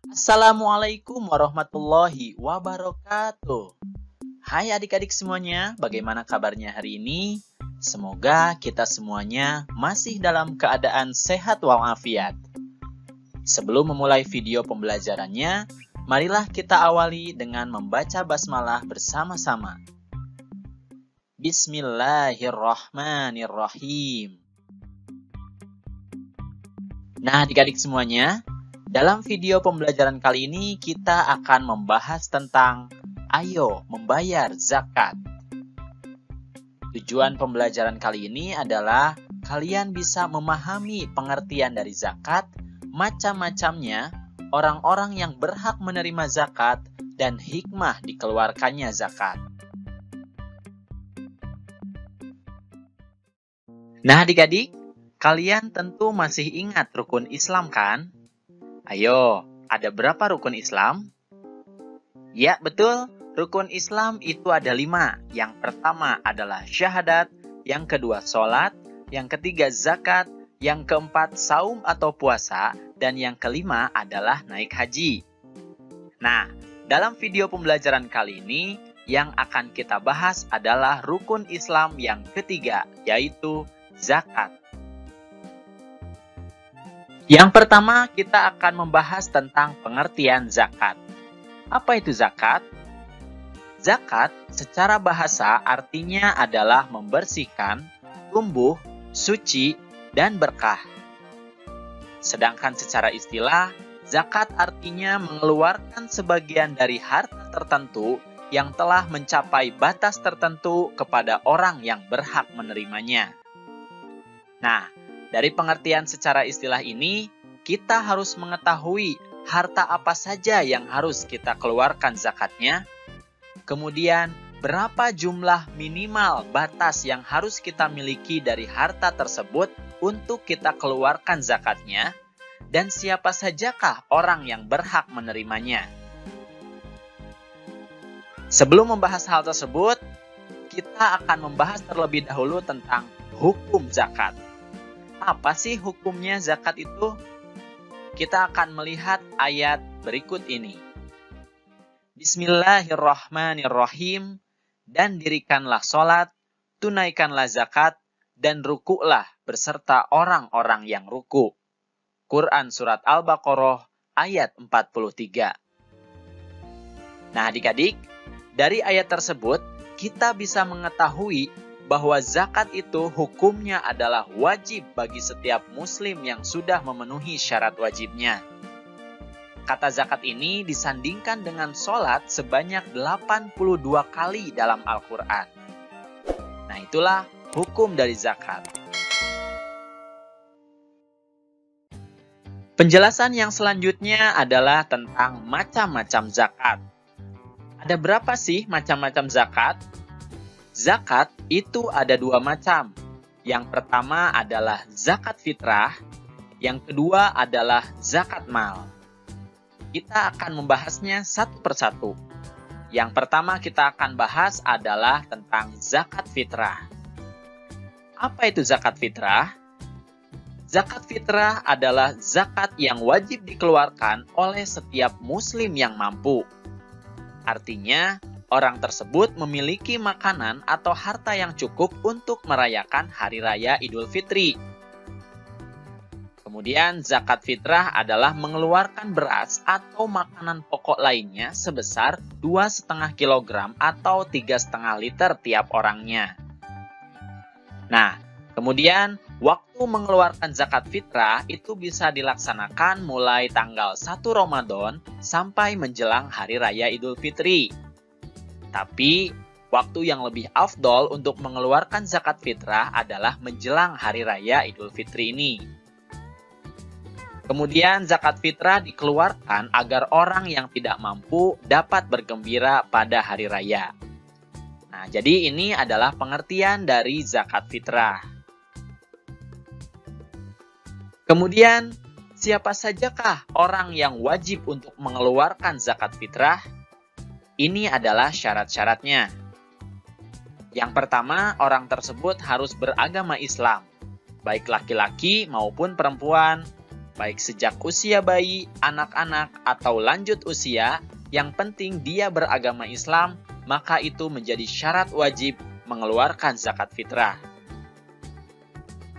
Assalamualaikum warahmatullahi wabarakatuh. Hai adik-adik semuanya, bagaimana kabarnya hari ini? Semoga kita semuanya masih dalam keadaan sehat walafiat. Sebelum memulai video pembelajarannya, marilah kita awali dengan membaca basmalah bersama-sama. Bismillahirrahmanirrahim. Nah, adik-adik semuanya, dalam video pembelajaran kali ini kita akan membahas tentang ayo membayar zakat. Tujuan pembelajaran kali ini adalah kalian bisa memahami pengertian dari zakat, macam-macamnya, orang-orang yang berhak menerima zakat, dan hikmah dikeluarkannya zakat. Nah adik-adik, kalian tentu masih ingat rukun Islam kan? Ayo, ada berapa rukun Islam? Ya, betul. Rukun Islam itu ada 5. Yang pertama adalah syahadat, yang kedua sholat, yang ketiga zakat, yang keempat saum atau puasa, dan yang kelima adalah naik haji. Nah, dalam video pembelajaran kali ini, yang akan kita bahas adalah rukun Islam yang ketiga, yaitu zakat. Yang pertama, kita akan membahas tentang pengertian zakat. Apa itu zakat? Zakat secara bahasa artinya adalah membersihkan, tumbuh, suci, dan berkah. Sedangkan secara istilah, zakat artinya mengeluarkan sebagian dari harta tertentu yang telah mencapai batas tertentu kepada orang yang berhak menerimanya. Nah, dari pengertian secara istilah ini, kita harus mengetahui harta apa saja yang harus kita keluarkan zakatnya. Kemudian, berapa jumlah minimal batas yang harus kita miliki dari harta tersebut untuk kita keluarkan zakatnya, dan siapa sajakah orang yang berhak menerimanya. Sebelum membahas hal tersebut, kita akan membahas terlebih dahulu tentang hukum zakat. Apa sih hukumnya zakat itu? Kita akan melihat ayat berikut ini. Bismillahirrahmanirrahim. Dan dirikanlah sholat, tunaikanlah zakat, dan rukuklah beserta orang-orang yang ruku. Quran Surat Al-Baqarah ayat 43. Nah adik-adik, dari ayat tersebut kita bisa mengetahui bahwa zakat itu hukumnya adalah wajib bagi setiap muslim yang sudah memenuhi syarat wajibnya. Kata zakat ini disandingkan dengan sholat sebanyak 82 kali dalam Al-Quran. Nah itulah hukum dari zakat. Penjelasan yang selanjutnya adalah tentang macam-macam zakat. Ada berapa sih macam-macam zakat? Zakat itu ada 2 macam. Yang pertama adalah zakat fitrah, yang kedua adalah zakat mal. Kita akan membahasnya satu persatu. Yang pertama kita akan bahas adalah tentang zakat fitrah. Apa itu zakat fitrah? Zakat fitrah adalah zakat yang wajib dikeluarkan oleh setiap muslim yang mampu. Artinya, orang tersebut memiliki makanan atau harta yang cukup untuk merayakan Hari Raya Idul Fitri. Kemudian, zakat fitrah adalah mengeluarkan beras atau makanan pokok lainnya sebesar 2,5 kg atau 3,5 liter tiap orangnya. Nah, kemudian waktu mengeluarkan zakat fitrah itu bisa dilaksanakan mulai tanggal 1 Ramadan sampai menjelang Hari Raya Idul Fitri. Tapi, waktu yang lebih afdol untuk mengeluarkan zakat fitrah adalah menjelang Hari Raya Idul Fitri ini. Kemudian, zakat fitrah dikeluarkan agar orang yang tidak mampu dapat bergembira pada Hari Raya. Nah, jadi ini adalah pengertian dari zakat fitrah. Kemudian, siapa sajakah orang yang wajib untuk mengeluarkan zakat fitrah? Ini adalah syarat-syaratnya. Yang pertama, orang tersebut harus beragama Islam, baik laki-laki maupun perempuan. baik sejak usia bayi, anak-anak, atau lanjut usia, yang penting dia beragama Islam, maka itu menjadi syarat wajib mengeluarkan zakat fitrah.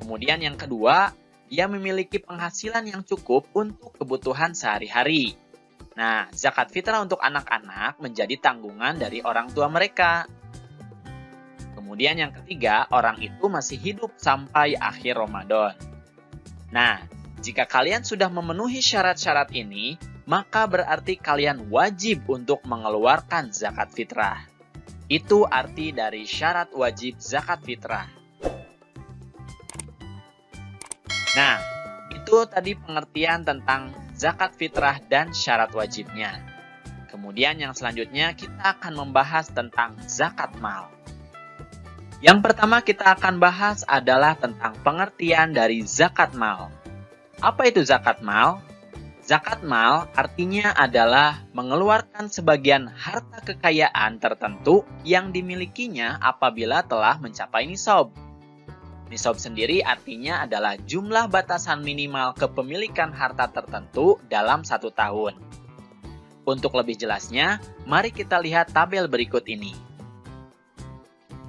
Kemudian yang kedua, dia memiliki penghasilan yang cukup untuk kebutuhan sehari-hari. Nah, zakat fitrah untuk anak-anak menjadi tanggungan dari orang tua mereka. Kemudian yang ketiga, orang itu masih hidup sampai akhir Ramadan. Nah, jika kalian sudah memenuhi syarat-syarat ini, maka berarti kalian wajib untuk mengeluarkan zakat fitrah. Itu arti dari syarat wajib zakat fitrah. Nah, itu tadi pengertian tentang zakat fitrah dan syarat wajibnya. Kemudian yang selanjutnya kita akan membahas tentang zakat mal. Yang pertama kita akan bahas adalah tentang pengertian dari zakat mal. Apa itu zakat mal? Zakat mal artinya adalah mengeluarkan sebagian harta kekayaan tertentu yang dimilikinya apabila telah mencapai nisab. Nisab sendiri artinya adalah jumlah batasan minimal kepemilikan harta tertentu dalam 1 tahun. Untuk lebih jelasnya, mari kita lihat tabel berikut ini.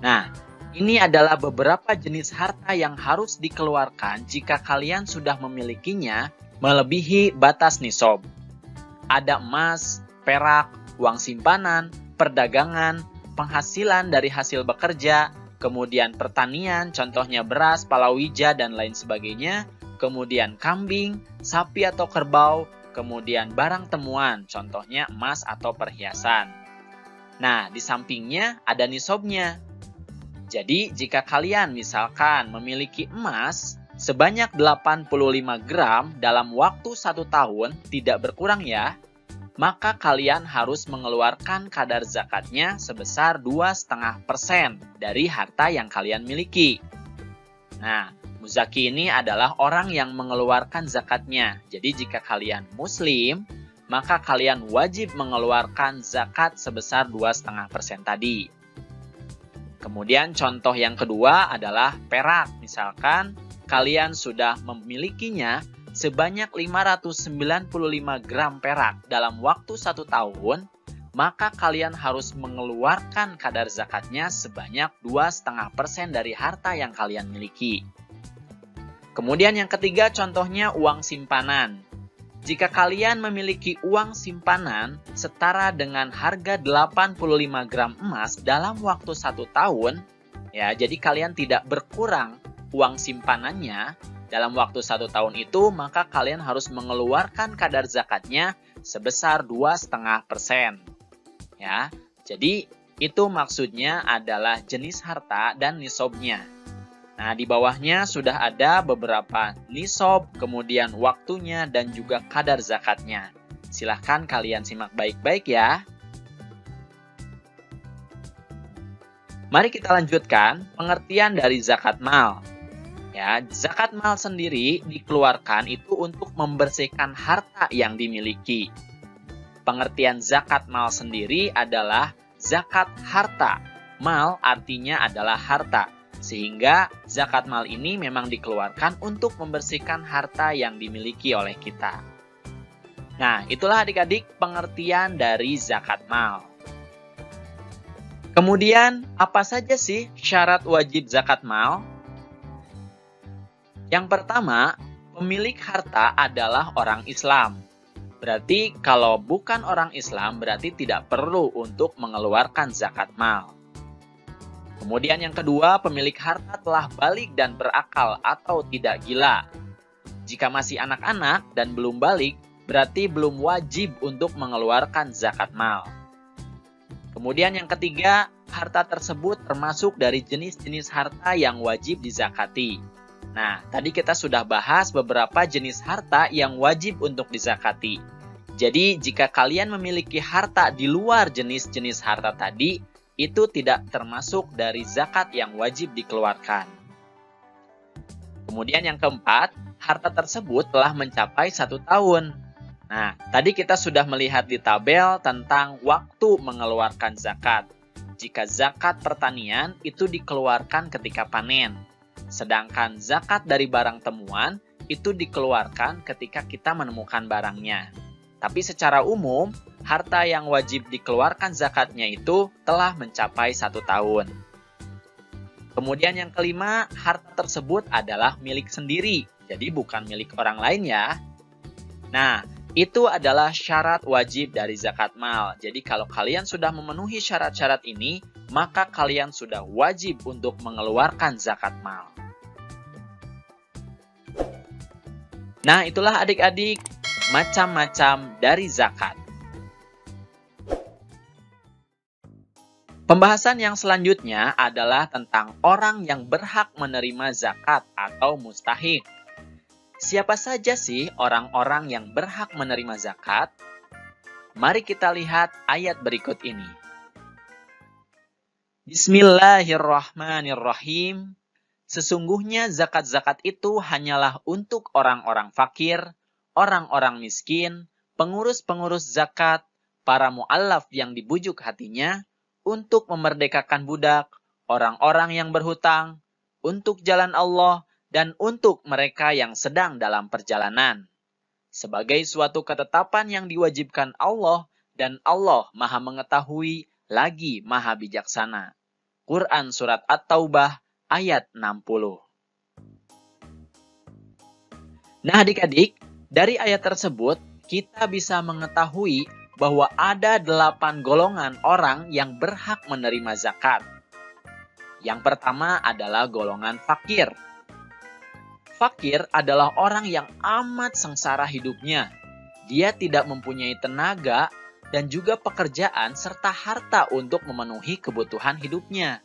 Nah, ini adalah beberapa jenis harta yang harus dikeluarkan jika kalian sudah memilikinya melebihi batas nisab. Ada emas, perak, uang simpanan, perdagangan, penghasilan dari hasil bekerja, kemudian pertanian, contohnya beras, palawija, dan lain sebagainya, kemudian kambing, sapi atau kerbau, kemudian barang temuan, contohnya emas atau perhiasan. Nah, di sampingnya ada nisabnya. Jadi, jika kalian misalkan memiliki emas sebanyak 85 gram dalam waktu 1 tahun, tidak berkurang ya, maka kalian harus mengeluarkan kadar zakatnya sebesar 2,5% dari harta yang kalian miliki. Nah, muzaki ini adalah orang yang mengeluarkan zakatnya. Jadi, jika kalian muslim, maka kalian wajib mengeluarkan zakat sebesar 2,5% tadi. Kemudian contoh yang kedua adalah perak. Misalkan kalian sudah memilikinya sebanyak 595 gram perak dalam waktu 1 tahun, maka kalian harus mengeluarkan kadar zakatnya sebanyak 2,5% dari harta yang kalian miliki. Kemudian yang ketiga contohnya uang simpanan. Jika kalian memiliki uang simpanan setara dengan harga 85 gram emas dalam waktu 1 tahun, ya, jadi kalian tidak berkurang uang simpanannya dalam waktu 1 tahun itu, maka kalian harus mengeluarkan kadar zakatnya sebesar 2,5%. Ya, jadi itu maksudnya adalah jenis harta dan nisabnya. Nah, di bawahnya sudah ada beberapa nisab, kemudian waktunya, dan juga kadar zakatnya. Silahkan kalian simak baik-baik ya. Mari kita lanjutkan pengertian dari zakat mal. Ya, zakat mal sendiri dikeluarkan itu untuk membersihkan harta yang dimiliki. Pengertian zakat mal sendiri adalah zakat harta. Mal artinya adalah harta. Sehingga zakat mal ini memang dikeluarkan untuk membersihkan harta yang dimiliki oleh kita. Nah, itulah adik-adik pengertian dari zakat mal. Kemudian, apa saja sih syarat wajib zakat mal? Yang pertama, pemilik harta adalah orang Islam. Berarti kalau bukan orang Islam, berarti tidak perlu untuk mengeluarkan zakat mal. Kemudian yang kedua, pemilik harta telah balik dan berakal atau tidak gila. Jika masih anak-anak dan belum balik, berarti belum wajib untuk mengeluarkan zakat mal. Kemudian yang ketiga, harta tersebut termasuk dari jenis-jenis harta yang wajib dizakati. Nah, tadi kita sudah bahas beberapa jenis harta yang wajib untuk dizakati. Jadi, jika kalian memiliki harta di luar jenis-jenis harta tadi, itu tidak termasuk dari zakat yang wajib dikeluarkan. Kemudian yang keempat, harta tersebut telah mencapai 1 tahun. Nah, tadi kita sudah melihat di tabel tentang waktu mengeluarkan zakat. Jika zakat pertanian itu dikeluarkan ketika panen. Sedangkan zakat dari barang temuan itu dikeluarkan ketika kita menemukan barangnya. Tapi secara umum, harta yang wajib dikeluarkan zakatnya itu telah mencapai 1 tahun. Kemudian yang kelima, harta tersebut adalah milik sendiri, jadi bukan milik orang lain ya. Nah, itu adalah syarat wajib dari zakat mal. Jadi kalau kalian sudah memenuhi syarat-syarat ini, maka kalian sudah wajib untuk mengeluarkan zakat mal. Nah, itulah adik-adik macam-macam dari zakat. Pembahasan yang selanjutnya adalah tentang orang yang berhak menerima zakat atau mustahik. Siapa saja sih orang-orang yang berhak menerima zakat? Mari kita lihat ayat berikut ini. Bismillahirrahmanirrahim. Sesungguhnya zakat-zakat itu hanyalah untuk orang-orang fakir, orang-orang miskin, pengurus-pengurus zakat, para mu'allaf yang dibujuk hatinya, untuk memerdekakan budak, orang-orang yang berhutang, untuk jalan Allah, dan untuk mereka yang sedang dalam perjalanan. Sebagai suatu ketetapan yang diwajibkan Allah, dan Allah Maha Mengetahui lagi Maha Bijaksana. Quran Surat At-Taubah ayat 60. Nah adik-adik, dari ayat tersebut kita bisa mengetahui bahwa ada 8 golongan orang yang berhak menerima zakat. Yang pertama adalah golongan fakir. Fakir adalah orang yang amat sengsara hidupnya. Dia tidak mempunyai tenaga dan juga pekerjaan serta harta untuk memenuhi kebutuhan hidupnya.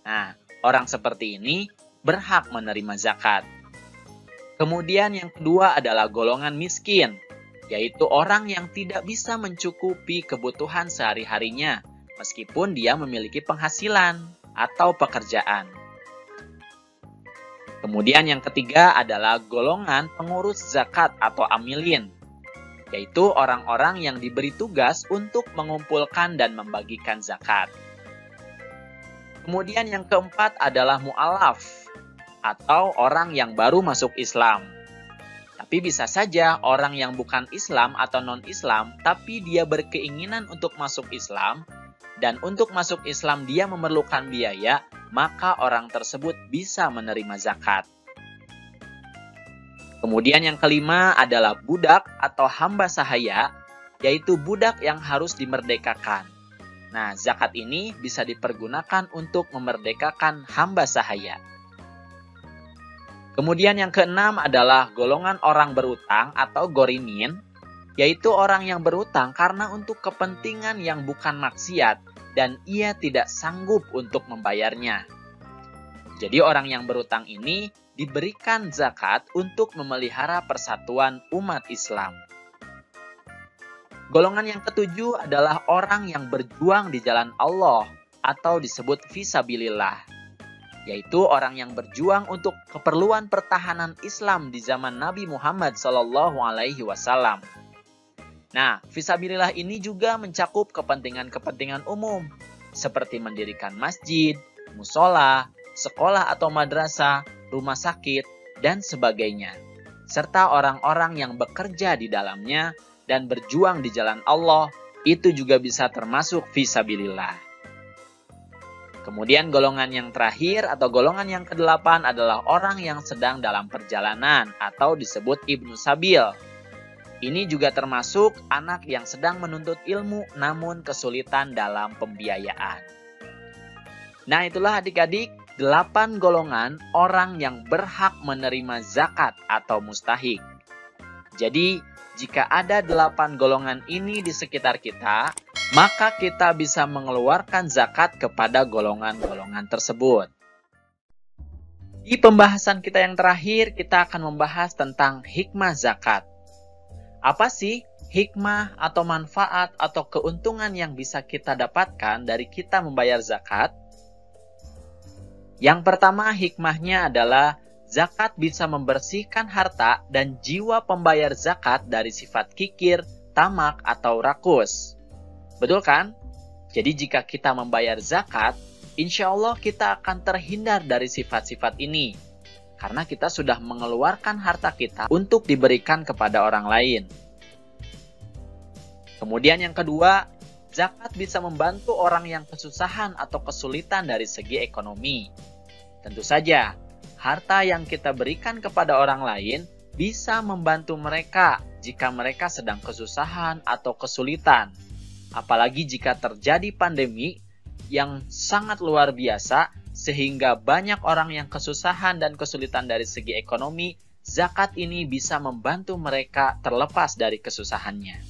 Nah, orang seperti ini berhak menerima zakat. Kemudian yang kedua adalah golongan miskin, yaitu orang yang tidak bisa mencukupi kebutuhan sehari-harinya, meskipun dia memiliki penghasilan atau pekerjaan. Kemudian yang ketiga adalah golongan pengurus zakat atau amilin, yaitu orang-orang yang diberi tugas untuk mengumpulkan dan membagikan zakat. Kemudian yang keempat adalah mu'alaf, atau orang yang baru masuk Islam. Tapi bisa saja orang yang bukan Islam atau non-Islam, tapi dia berkeinginan untuk masuk Islam, dan untuk masuk Islam dia memerlukan biaya, maka orang tersebut bisa menerima zakat. Kemudian yang kelima adalah budak atau hamba sahaya, yaitu budak yang harus dimerdekakan. Nah, zakat ini bisa dipergunakan untuk memerdekakan hamba sahaya. Kemudian yang keenam adalah golongan orang berutang atau gorimin, yaitu orang yang berutang karena untuk kepentingan yang bukan maksiat dan ia tidak sanggup untuk membayarnya. Jadi orang yang berutang ini diberikan zakat untuk memelihara persatuan umat Islam. Golongan yang ketujuh adalah orang yang berjuang di jalan Allah atau disebut fisabilillah, yaitu orang yang berjuang untuk keperluan pertahanan Islam di zaman Nabi Muhammad SAW. Nah, fisabilillah ini juga mencakup kepentingan-kepentingan umum, seperti mendirikan masjid, musola, sekolah atau madrasah, rumah sakit, dan sebagainya. Serta orang-orang yang bekerja di dalamnya dan berjuang di jalan Allah, itu juga bisa termasuk fisabilillah. Kemudian golongan yang terakhir atau golongan yang ke-8 adalah orang yang sedang dalam perjalanan atau disebut Ibnu Sabil. Ini juga termasuk anak yang sedang menuntut ilmu namun kesulitan dalam pembiayaan. Nah, itulah adik-adik 8 golongan orang yang berhak menerima zakat atau mustahik. Jadi, jika ada 8 golongan ini di sekitar kita, maka kita bisa mengeluarkan zakat kepada golongan-golongan tersebut. Di pembahasan kita yang terakhir, kita akan membahas tentang hikmah zakat. Apa sih hikmah atau manfaat atau keuntungan yang bisa kita dapatkan dari kita membayar zakat? Yang pertama hikmahnya adalah zakat bisa membersihkan harta dan jiwa pembayar zakat dari sifat kikir, tamak, atau rakus. Betul kan? Jadi jika kita membayar zakat, insya Allah kita akan terhindar dari sifat-sifat ini. karena kita sudah mengeluarkan harta kita untuk diberikan kepada orang lain. Kemudian yang kedua, zakat bisa membantu orang yang kesusahan atau kesulitan dari segi ekonomi. Tentu saja, harta yang kita berikan kepada orang lain bisa membantu mereka jika mereka sedang kesusahan atau kesulitan. Apalagi jika terjadi pandemi yang sangat luar biasa, sehingga banyak orang yang kesusahan dan kesulitan dari segi ekonomi, zakat ini bisa membantu mereka terlepas dari kesusahannya.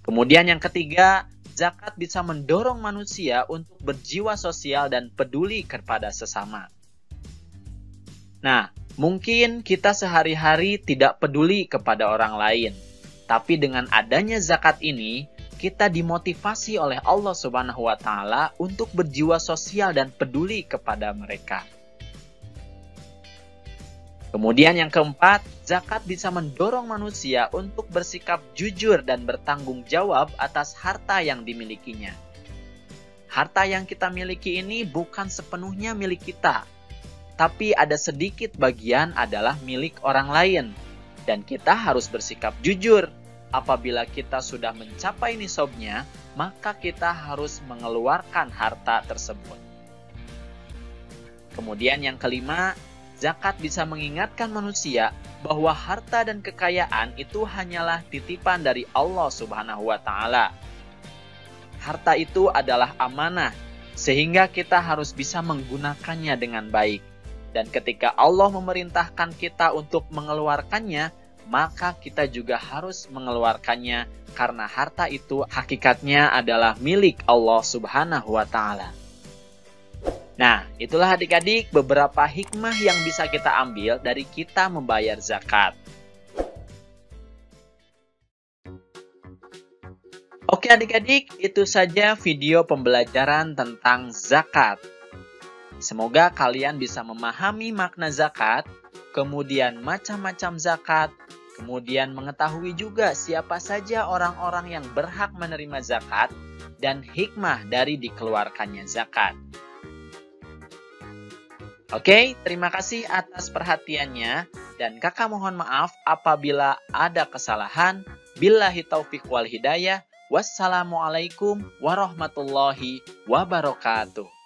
Kemudian yang ketiga, zakat bisa mendorong manusia untuk berjiwa sosial dan peduli kepada sesama. Nah, mungkin kita sehari-hari tidak peduli kepada orang lain, tapi dengan adanya zakat ini, kita dimotivasi oleh Allah Subhanahu wa Ta'ala untuk berjiwa sosial dan peduli kepada mereka. Kemudian yang keempat, zakat bisa mendorong manusia untuk bersikap jujur dan bertanggung jawab atas harta yang dimilikinya. Harta yang kita miliki ini bukan sepenuhnya milik kita, tapi ada sedikit bagian adalah milik orang lain. Dan kita harus bersikap jujur. Apabila kita sudah mencapai nisabnya, maka kita harus mengeluarkan harta tersebut. Kemudian yang kelima, zakat bisa mengingatkan manusia bahwa harta dan kekayaan itu hanyalah titipan dari Allah Subhanahu wa Ta'ala. Harta itu adalah amanah, sehingga kita harus bisa menggunakannya dengan baik. Dan ketika Allah memerintahkan kita untuk mengeluarkannya, maka kita juga harus mengeluarkannya karena harta itu hakikatnya adalah milik Allah Subhanahu wa Ta'ala. Nah, itulah adik-adik beberapa hikmah yang bisa kita ambil dari kita membayar zakat. Oke adik-adik, itu saja video pembelajaran tentang zakat. Semoga kalian bisa memahami makna zakat, kemudian macam-macam zakat, kemudian mengetahui juga siapa saja orang-orang yang berhak menerima zakat dan hikmah dari dikeluarkannya zakat. Oke, terima kasih atas perhatiannya dan kakak mohon maaf apabila ada kesalahan. Billahi taufiq wal hidayah. Wassalamualaikum warahmatullahi wabarakatuh.